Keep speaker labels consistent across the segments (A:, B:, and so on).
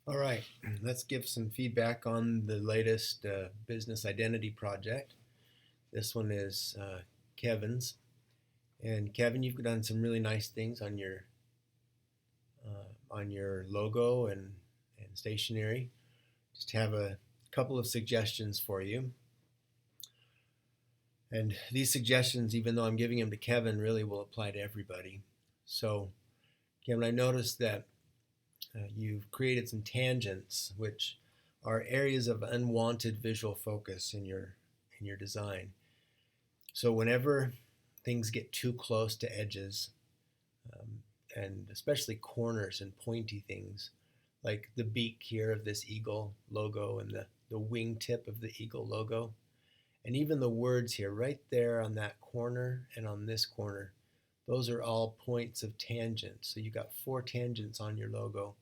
A: All right, let's give some feedback on the latest business identity project. This one is Kevin's. And Kevin, you've done some really nice things on your logo and stationery. Just have a couple of suggestions for you. And these suggestions, even though I'm giving them to Kevin, really will apply to everybody. So, Kevin, I noticed that you've created some tangents, which are areas of unwanted visual focus in your design. So whenever things get too close to edges, and especially corners and pointy things, like the beak here of this eagle logo and the wingtip of the eagle logo, and even the words here, right there on that corner and on this corner, those are all points of tangents. So you got 4 tangents on your logo.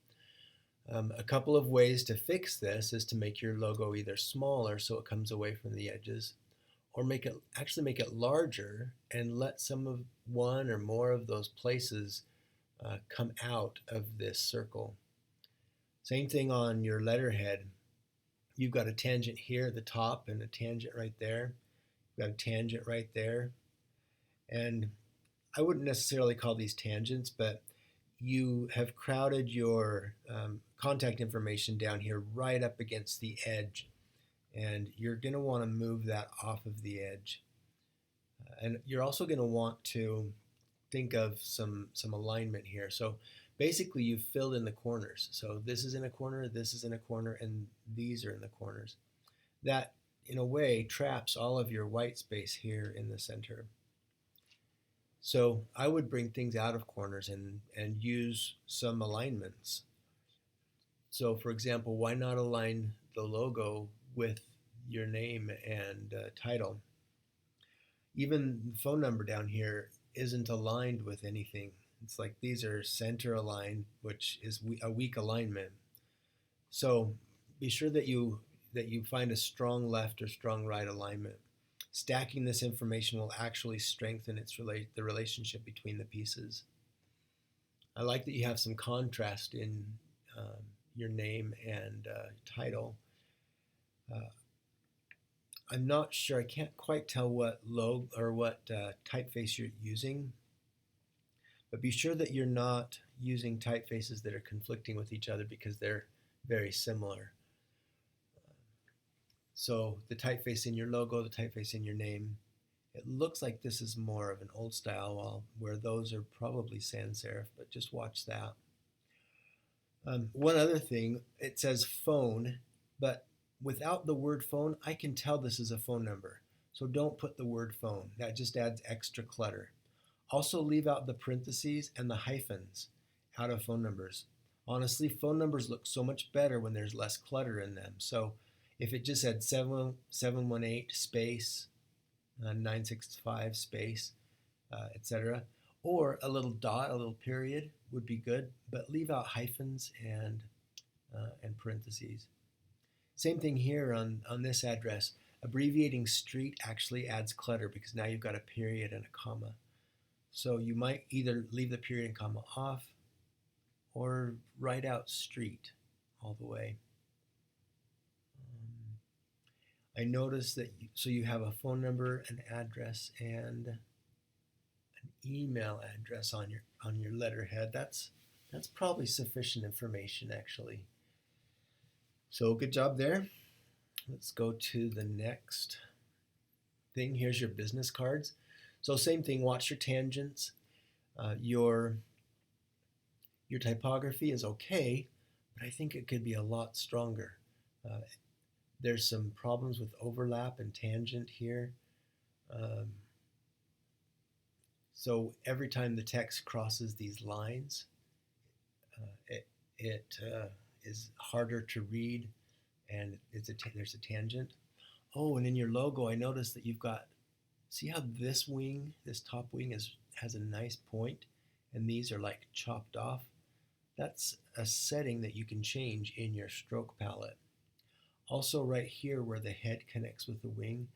A: A couple of ways to fix this is to make your logo either smaller so it comes away from the edges, or make it larger and let some of one or more of those places come out of this circle. Same thing on your letterhead. You've got a tangent here at the top and a tangent right there. You've got a tangent right there. And I wouldn't necessarily call these tangents, but you have crowded your contact information down here right up against the edge, and you're going to want to move that off of the edge. And you're also going to want to think of some alignment here. So basically you've filled in the corners. So this is in a corner, this is in a corner, and these are in the corners. That, in a way, traps all of your white space here in the center. So I would bring things out of corners and use some alignments. So for example, why not align the logo with your name and title? Even the phone number down here isn't aligned with anything. It's like these are center aligned, which is a weak alignment. So be sure that you find a strong left or strong right alignment. Stacking this information will actually strengthen the relationship between the pieces. I like that you have some contrast in your name and title. I'm not sure. I can't quite tell what logo or what typeface you're using, but be sure that you're not using typefaces that are conflicting with each other because they're very similar. So the typeface in your logo, the typeface in your name, it looks like this is more of an old style, where those are probably sans serif, but just watch that. One other thing, it says phone, but without the word phone, I can tell this is a phone number. So don't put the word phone. That just adds extra clutter. Also leave out the parentheses and the hyphens out of phone numbers. Honestly, phone numbers look so much better when there's less clutter in them. So if it just said 718 space 965 space, etc., or a little dot, a little period would be good, but leave out hyphens and parentheses. Same thing here on this address. Abbreviating street actually adds clutter because now you've got a period and a comma. So you might either leave the period and comma off or write out street all the way. I noticed that you have a phone number, an address, and an email address on your letterhead. That's probably sufficient information actually. So good job there. Let's go to the next thing. Here's your business cards. So same thing, watch your tangents. Your typography is okay, but I think it could be a lot stronger. There's some problems with overlap and tangent here. So every time the text crosses these lines, it is harder to read, and there's a tangent. Oh, and in your logo, I noticed that you've got, see how this wing, this top wing has a nice point, and these are like chopped off? That's a setting that you can change in your stroke palette. Also right here where the head connects with the wing,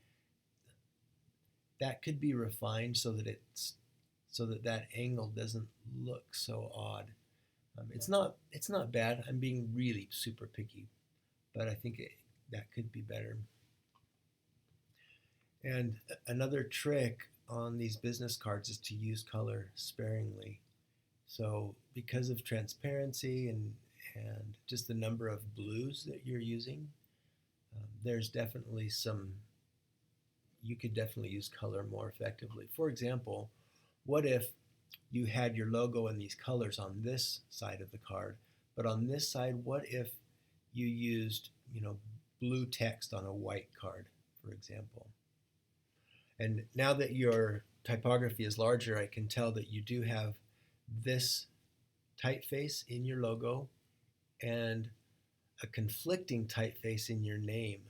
A: that could be refined so that that angle doesn't look so odd. It's not bad. I'm being really super picky, but I think that could be better. And another trick on these business cards is to use color sparingly. So because of transparency and just the number of blues that you're using, there's definitely some. You could definitely use color more effectively. For example, what if you had your logo and these colors on this side of the card, but on this side, what if you used, blue text on a white card, for example? And now that your typography is larger, I can tell that you do have this typeface in your logo and a conflicting typeface in your name.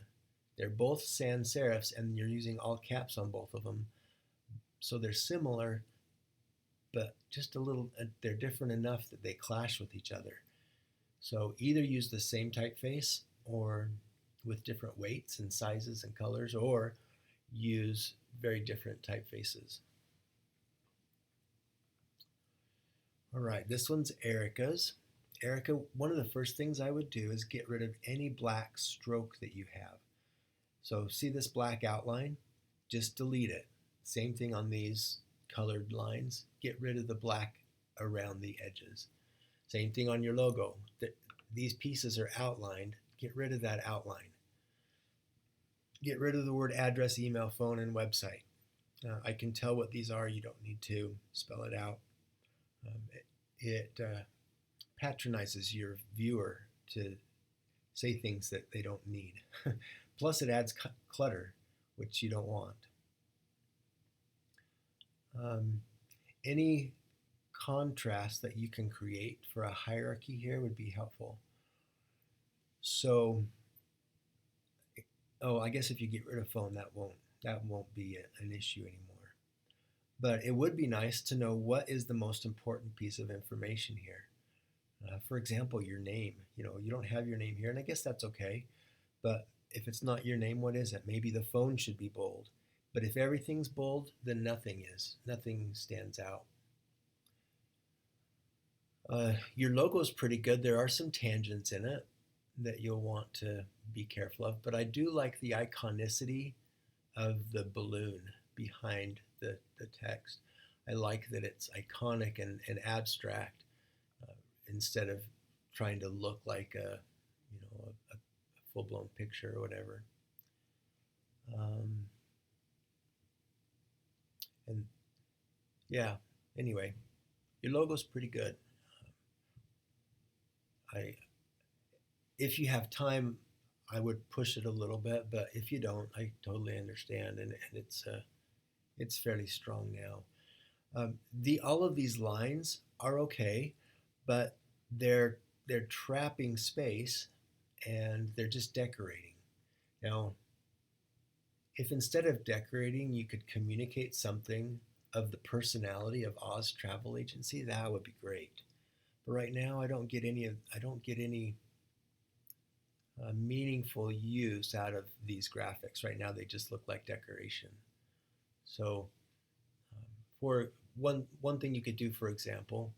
A: They're both sans serifs and you're using all caps on both of them. So they're similar, but just a little, they're different enough that they clash with each other. So either use the same typeface or with different weights and sizes and colors, or use very different typefaces. All right, this one's Erica's. Erica, one of the first things I would do is get rid of any black stroke that you have. So see this black outline? Just delete it. Same thing on these colored lines. Get rid of the black around the edges. Same thing on your logo. These pieces are outlined. Get rid of that outline. Get rid of the word address, email, phone, and website. I can tell what these are. You don't need to spell it out. It patronizes your viewer to say things that they don't need. Plus, it adds clutter, which you don't want. Any contrast that you can create for a hierarchy here would be helpful. So, I guess if you get rid of phone, that won't be an issue anymore. But it would be nice to know what is the most important piece of information here. For example, your name. You don't have your name here, and I guess that's okay. But if it's not your name, what is it? Maybe the phone should be bold. But if everything's bold, then nothing is. Nothing stands out. Your logo is pretty good. There are some tangents in it that you'll want to be careful of. But I do like the iconicity of the balloon behind the text. I like that it's iconic and abstract instead of trying to look like a full-blown picture or whatever. And yeah, anyway, your logo's pretty good. If you have time, I would push it a little bit, but if you don't, I totally understand, and it's fairly strong now. All of these lines are okay, but they're trapping space, and they're just decorating. Now, if instead of decorating, you could communicate something of the personality of Oz Travel Agency, that would be great. But right now, I don't get any meaningful use out of these graphics. Right now, they just look like decoration. So, for one thing you could do, for example,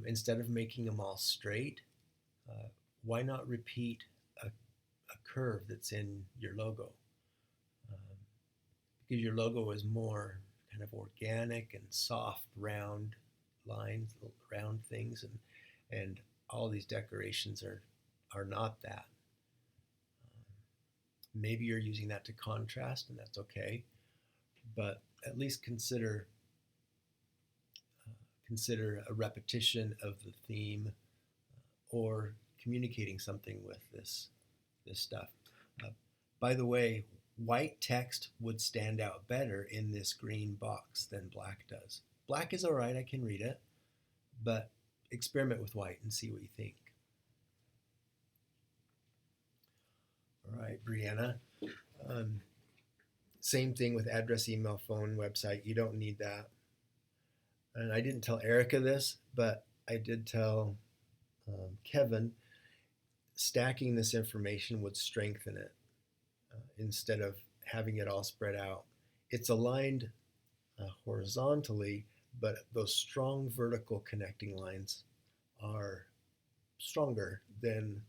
A: instead of making them all straight, why not repeat a curve that's in your logo? Because your logo is more kind of organic and soft, round lines, round things, and all these decorations are not that. Maybe you're using that to contrast, and that's okay, but at least consider a repetition of the theme or communicating something with this stuff. By the way, white text would stand out better in this green box than black does. Black is all right, I can read it, but experiment with white and see what you think. All right, Briana. Same thing with address, email, phone, website. You don't need that. And I didn't tell Erica this, but I did tell Kevin. Stacking this information would strengthen it instead of having it all spread out. It's aligned horizontally, but those strong vertical connecting lines are stronger than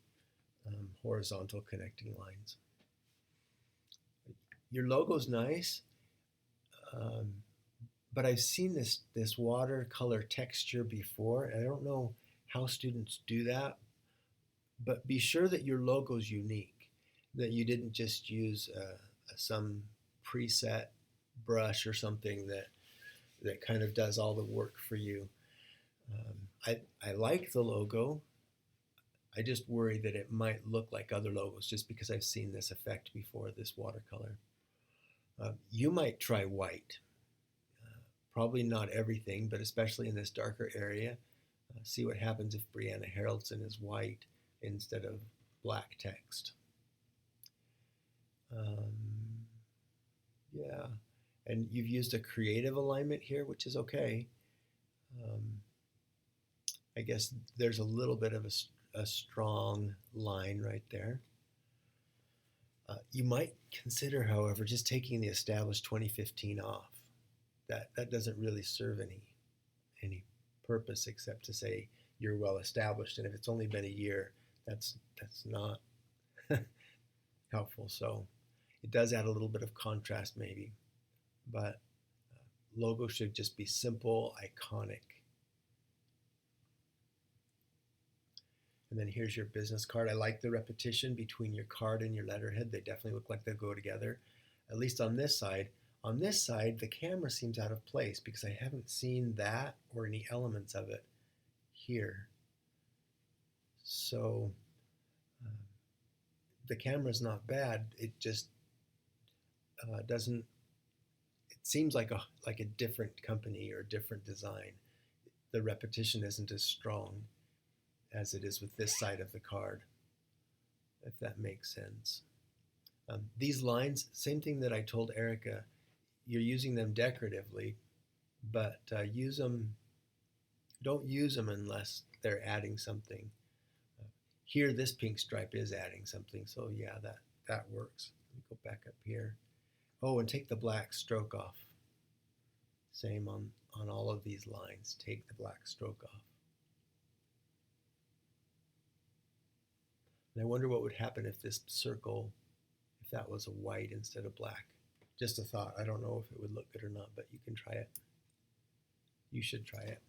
A: horizontal connecting lines. Your logo's nice, um, but I've seen this watercolor texture before, and I don't know how students do that. But be sure that your logo's unique, that you didn't just use some preset brush or something that kind of does all the work for you. I like the logo. I just worry that it might look like other logos just because I've seen this effect before, this watercolor. You might try white. Probably not everything, but especially in this darker area. See what happens if Briana Haraldson is white instead of black text. Yeah, and you've used a creative alignment here, which is okay. I guess there's a little bit of a strong line right there. You might consider, however, just taking the established 2015 off. That doesn't really serve any purpose except to say you're well established, and if it's only been a year, that's not helpful. So it does add a little bit of contrast maybe, but logo should just be simple, iconic. And then here's your business card. I like the repetition between your card and your letterhead. They definitely look like they go together, at least on this side. On this side, the camera seems out of place because I haven't seen that or any elements of it here. So the camera's not bad. It just doesn't. It seems like a different company or a different design. The repetition isn't as strong as it is with this side of the card, if that makes sense. These lines, same thing that I told Erica, you're using them decoratively, but use them. Don't use them unless they're adding something. Here, this pink stripe is adding something, so yeah, that works. Let me go back up here. Oh, and take the black stroke off. Same on all of these lines. Take the black stroke off. And I wonder what would happen if this circle, if that was a white instead of black. Just a thought. I don't know if it would look good or not, but you can try it. You should try it.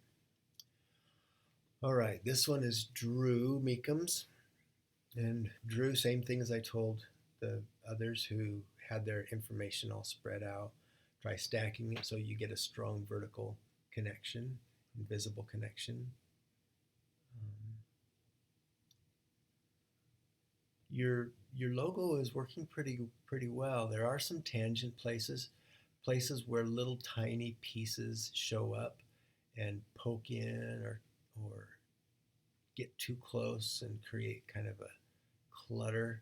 A: All right, this one is Drew Meekums. And Drew, same thing as I told the others who had their information all spread out. Try stacking it so you get a strong vertical connection, invisible connection. Your logo is working pretty well. There are some tangent places where little tiny pieces show up and poke in or get too close and create kind of a clutter.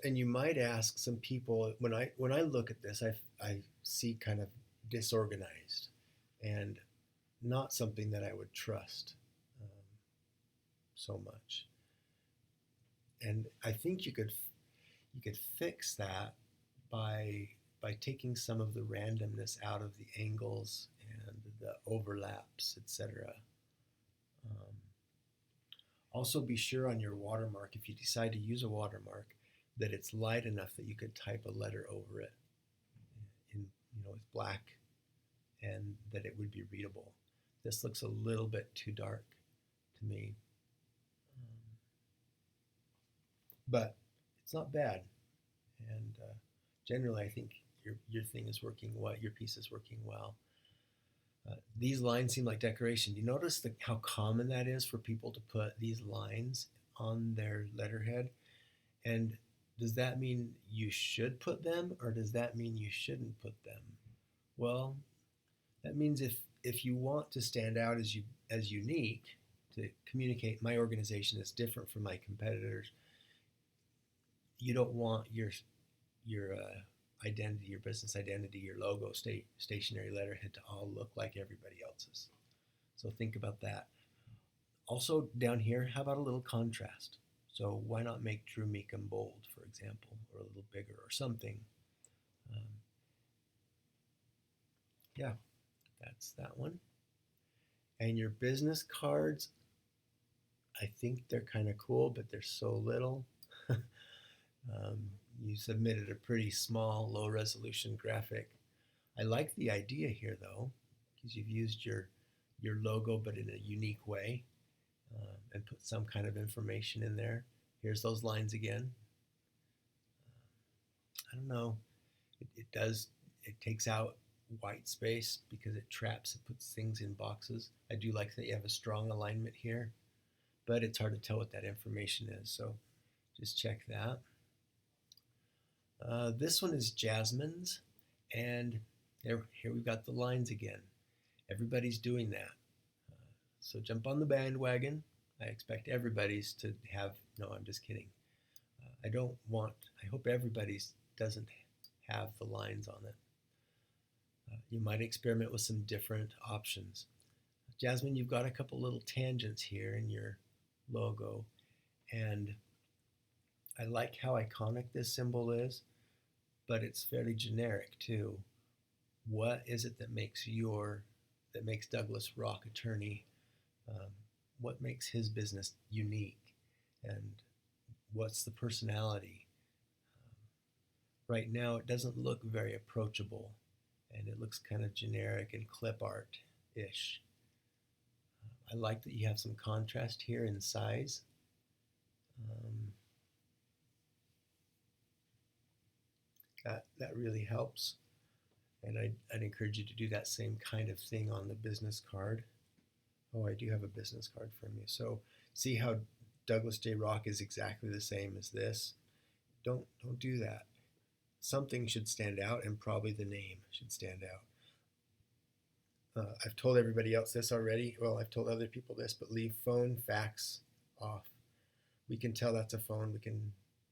A: And you might ask some people, when I look at this, I see kind of disorganized and not something that I would trust so much. And I think you could fix that by taking some of the randomness out of the angles and the overlaps, etc. Also, be sure on your watermark, if you decide to use a watermark, that it's light enough that you could type a letter over it in with black, and that it would be readable. This looks a little bit too dark to me, but it's not bad. And generally, I think your thing is working well. Your piece is working well. These lines seem like decoration. You notice how common that is for people to put these lines on their letterhead? And does that mean you should put them, or does that mean you shouldn't put them? Well, that means if you want to stand out as unique, to communicate my organization is different from my competitors, you don't want your identity, your business identity, your logo, stationary letterhead to all look like everybody else's. So think about that. Also down here, how about a little contrast? So why not make Drew Meekum bold, for example, or a little bigger or something? Yeah, that's that one. And your business cards, I think they're kind of cool, but they're so little. You submitted a pretty small, low resolution graphic. I like the idea here though, because you've used your logo but in a unique way, and put some kind of information in there. Here's those lines again. I don't know. It does. It takes out white space because it traps. It puts things in boxes. I do like that you have a strong alignment here, but it's hard to tell what that information is. So just check that. This one is Jasmine's, and here we've got the lines again. Everybody's doing that. So jump on the bandwagon. I expect everybody's to have, no, I'm just kidding. I hope everybody's doesn't have the lines on it. You might experiment with some different options. Jasmine, you've got a couple little tangents here in your logo, and I like how iconic this symbol is, but it's fairly generic too. What is it that makes Douglas Rock Attorney, what makes his business unique, and what's the personality? Right now, it doesn't look very approachable, and it looks kind of generic and clip art-ish. I like that you have some contrast here in size. That really helps, and I'd encourage you to do that same kind of thing on the business card. Oh, I do have a business card from you. So see how Douglas J. Rock is exactly the same as this? Don't do that. Something should stand out, and probably the name should stand out. I've told everybody else this already. Well, I've told other people this, but leave phone, fax off. We can tell that's a phone.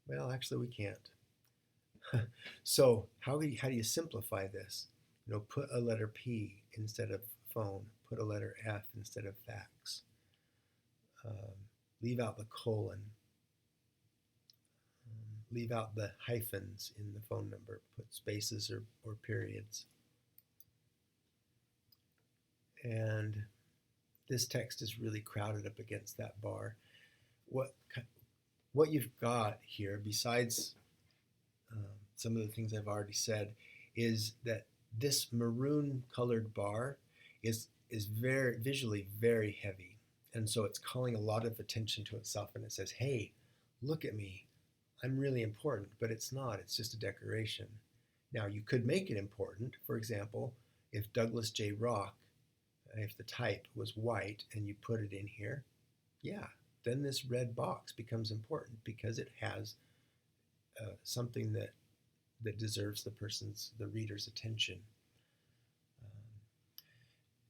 A: Well, actually we can't. So how do you simplify this? Put a letter P instead of phone. Put a letter F instead of fax. Leave out the colon. Leave out the hyphens in the phone number. Put spaces or periods. And this text is really crowded up against that bar. What you've got here, besides some of the things I've already said, is that this maroon colored bar is very visually very heavy, and so it's calling a lot of attention to itself, and it says, hey, look at me, I'm really important. But it's not. It's just a decoration. Now you could make it important. For example, if Douglas J. Rock, if the type was white and you put it in here, yeah, then this red box becomes important because it has something that deserves the reader's attention.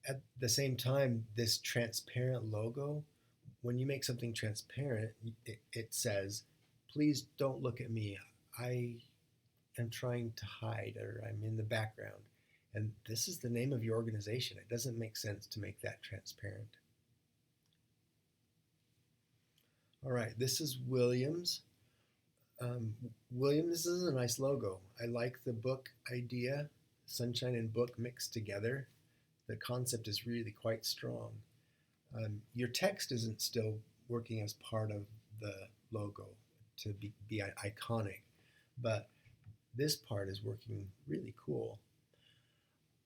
A: At the same time, this transparent logo, when you make something transparent, it says, please don't look at me. I am trying to hide, or I'm in the background. And this is the name of your organization. It doesn't make sense to make that transparent. All right, this is Williams. Williams is a nice logo. I like the book idea, sunshine and book mixed together. The concept is really quite strong. Your text isn't still working as part of the logo to be iconic, but this part is working really cool.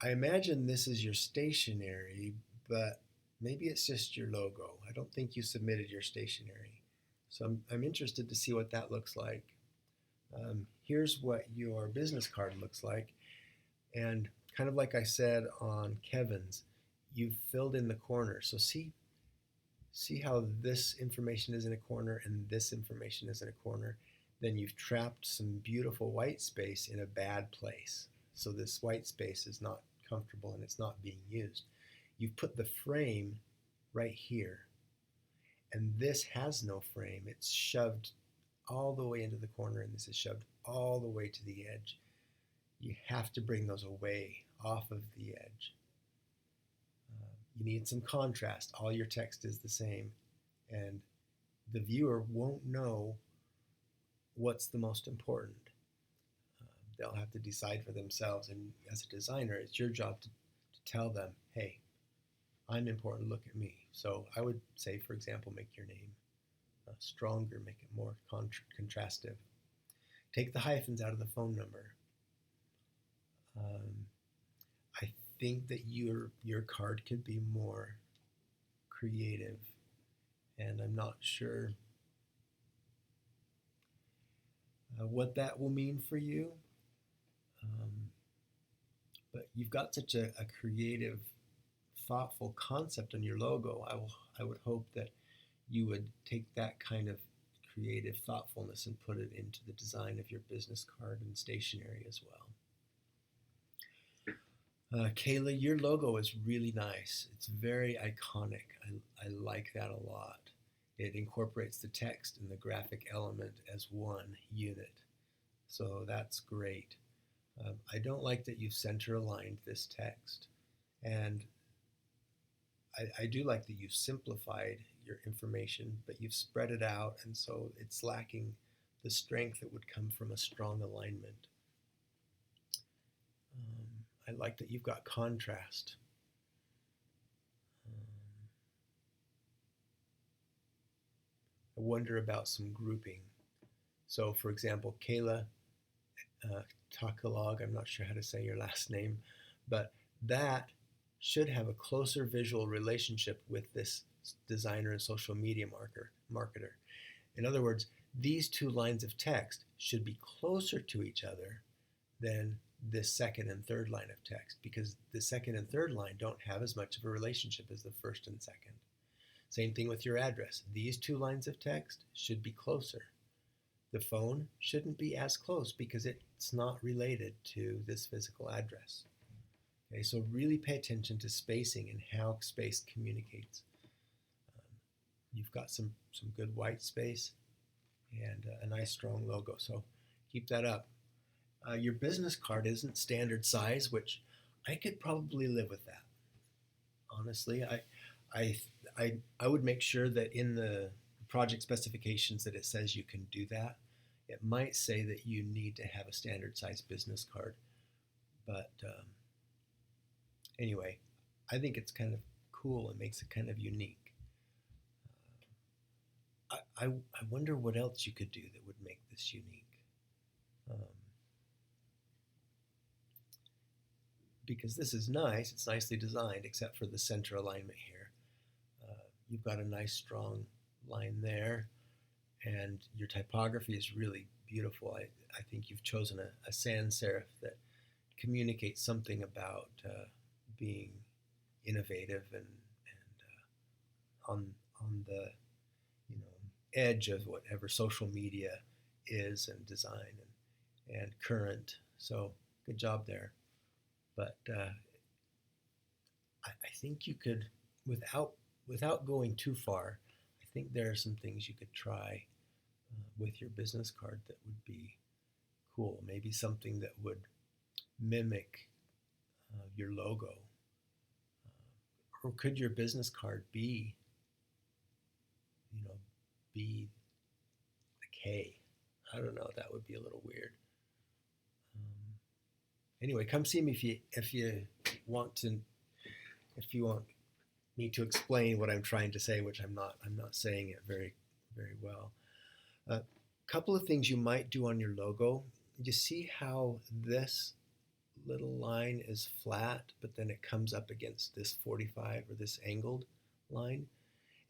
A: I imagine this is your stationery, but maybe it's just your logo. I don't think you submitted your stationery. So I'm interested to see what that looks like. Here's what your business card looks like. And kind of like I said on Kevin's, you've filled in the corner. So see how this information is in a corner and this information is in a corner. Then you've trapped some beautiful white space in a bad place. So this white space is not comfortable and it's not being used. You've put the frame right here. And this has no frame. It's shoved all the way into the corner, and this is shoved all the way to the edge. You have to bring those away off of the edge. You need some contrast. All your text is the same, and the viewer won't know what's the most important. They'll have to decide for themselves, and as a designer, it's your job to tell them, hey, I'm important, look at me. So I would say, for example, make your name stronger, make it more contrastive. Take the hyphens out of the phone number. Um, I think that your card could be more creative, and I'm not sure what that will mean for you. Um, but you've got such a creative, thoughtful concept on your logo. I would hope that you would take that kind of creative thoughtfulness and put it into the design of your business card and stationery as well. Kayla, your logo is really nice. It's very iconic. I like that a lot. It incorporates the text and the graphic element as one unit. So that's great. I don't like that you've center aligned this text. And I do like that you've simplified your information, but you've spread it out, and so it's lacking the strength that would come from a strong alignment. I like that you've got contrast. I wonder about some grouping. So, for example, Kayla Takalog, I'm not sure how to say your last name, but that should have a closer visual relationship with this designer and social media marketer. In other words, these two lines of text should be closer to each other than this second and third line of text, because the second and third line don't have as much of a relationship as the first and second. Same thing with your address. These two lines of text should be closer. The phone shouldn't be as close because it's not related to this physical address. Okay, so really pay attention to spacing and how space communicates. You've got some good white space and a nice strong logo, so keep that up. Your business card isn't standard size, which I could probably live with that. Honestly, I would make sure that in the project specifications that it says you can do that. It might say that you need to have a standard size business card, but anyway, I think it's kind of cool. It makes it kind of unique. I wonder what else you could do that would make this unique. Because this is nice, it's nicely designed, except for the center alignment here. You've got a nice strong line there, and your typography is really beautiful. I think you've chosen a sans serif that communicates something about being innovative and on the edge of whatever social media is and design and current. So good job there. But I think you could, without going too far, I think there are some things you could try with your business card that would be cool. Maybe something that would mimic your logo. Or could your business card be, be the K? I don't know. That would be a little weird. Anyway, come see me if you want me to explain what I'm trying to say, which I'm not saying it very well. A couple of things you might do on your logo. You see how this little line is flat, but then it comes up against this 45 or this angled line?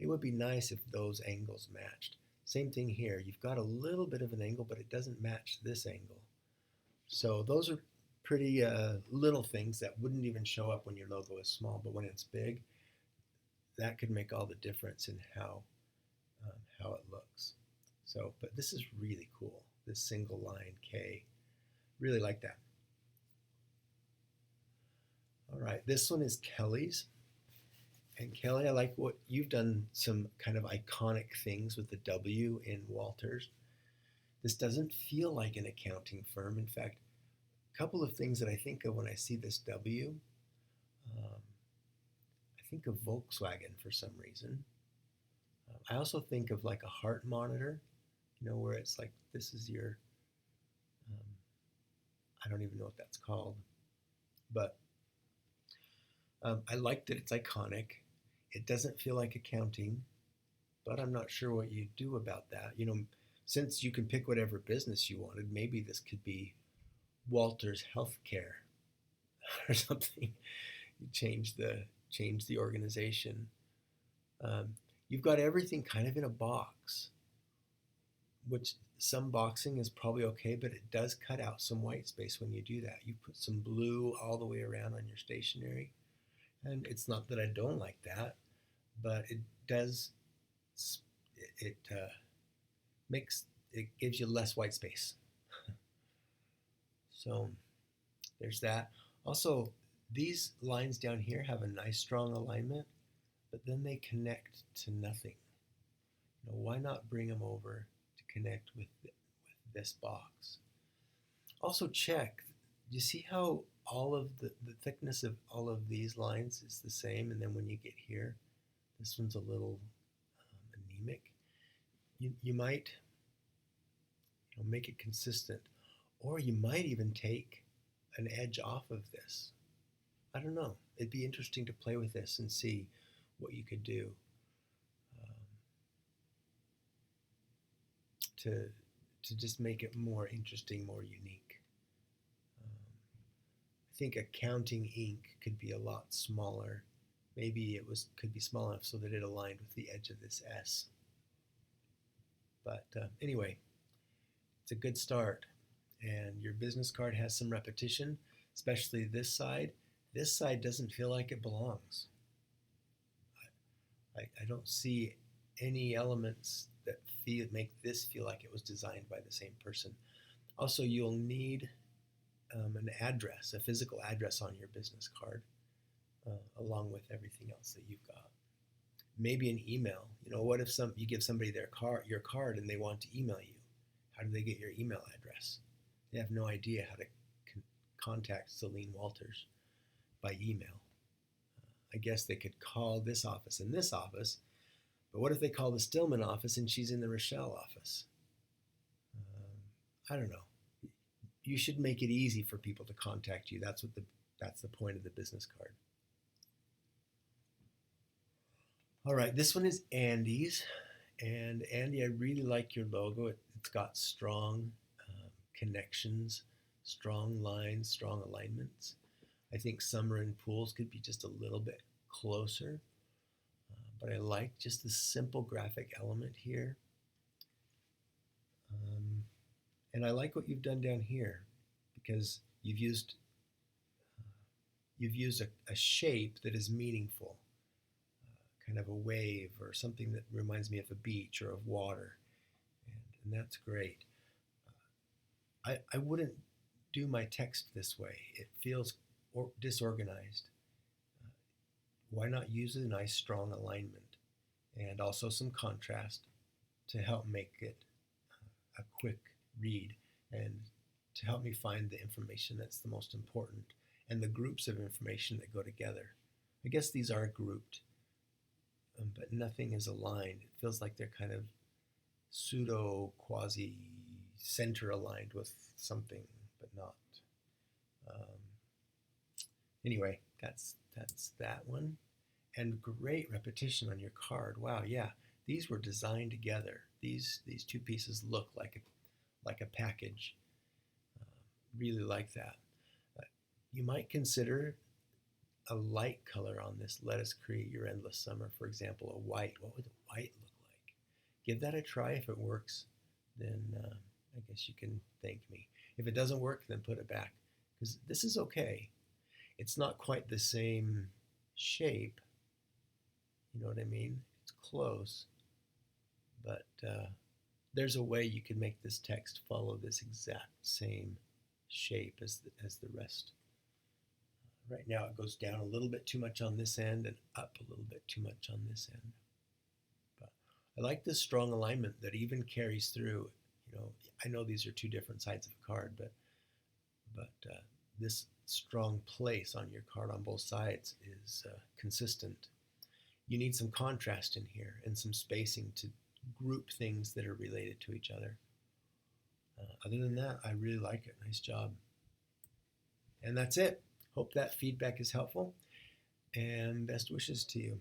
A: It would be nice if those angles matched. Same thing here. You've got a little bit of an angle, but it doesn't match this angle. So those are pretty little things that wouldn't even show up when your logo is small, but when it's big, that could make all the difference in how it looks. So, but this is really cool. This single line K, really like that. All right, this one is Kelly's. And Kelly, I like what you've done, some kind of iconic things with the W in Walters. This doesn't feel like an accounting firm. In fact, a couple of things that I think of when I see this W, I think of Volkswagen for some reason. I also think of like a heart monitor, where it's like, this is your, I don't even know what that's called, but I like that it's iconic. It doesn't feel like accounting, but I'm not sure what you do about that. Since you can pick whatever business you wanted, maybe this could be Walter's Healthcare or something. You change the organization. Um, you've got everything kind of in a box, which some boxing is probably okay, but it does cut out some white space when you do that. You put some blue all the way around on your stationery, and it's not that I don't like that, but it does it makes it gives you less white space. So there's that. Also, these lines down here have a nice strong alignment, but then they connect to nothing. Why not bring them over to connect with this box? Also check, you see how all of the thickness of all of these lines is the same, and then when you get here, this one's a little anemic. You might make it consistent, or you might even take an edge off of this. I don't know. It'd be interesting to play with this and see what you could do to just make it more interesting, more unique. I think accounting ink could be a lot smaller. Maybe could be small enough so that it aligned with the edge of this S. But anyway, it's a good start. And your business card has some repetition, especially this side. This side doesn't feel like it belongs. I don't see any elements that make this feel like it was designed by the same person. Also, you'll need an address, a physical address on your business card, along with everything else that you've got. Maybe an email. What if you give somebody your card and they want to email you? How do they get your email address? They have no idea how to contact Celine Walters by email. I guess they could call this office and this office, but what if they call the Stillman office and she's in the Rochelle office? I don't know. You should make it easy for people to contact you. That's the point of the business card. All right, this one is Andy's. And Andy, I really like your logo. It's got strong connections, strong lines, strong alignments. I think summer and pools could be just a little bit closer, but I like just the simple graphic element here. And I like what you've done down here because you've used a shape that is meaningful, kind of a wave or something that reminds me of a beach or of water, and that's great. I wouldn't do my text this way. It feels disorganized. Why not use a nice strong alignment and also some contrast to help make it a quick read and to help me find the information that's the most important and the groups of information that go together. I guess these are grouped, but nothing is aligned. It feels like they're kind of pseudo quasi center aligned with something, but not. Anyway, that's that one. And great repetition on your card. Wow, yeah, these were designed together. These two pieces look like a package. Really like that. You might consider a light color on this. Let us create your endless summer. For example, a white. What would a white look like? Give that a try. If it works, then I guess you can thank me. If it doesn't work, then put it back, because this is okay. It's not quite the same shape. You know what I mean? It's close, but there's a way you can make this text follow this exact same shape as the rest. Right now it goes down a little bit too much on this end and up a little bit too much on this end. But I like this strong alignment that even carries through. I know these are two different sides of a card, but this strong place on your card on both sides is consistent. You need some contrast in here and some spacing to group things that are related to each other. Other than that, I really like it. Nice job. And that's it. Hope that feedback is helpful, and best wishes to you.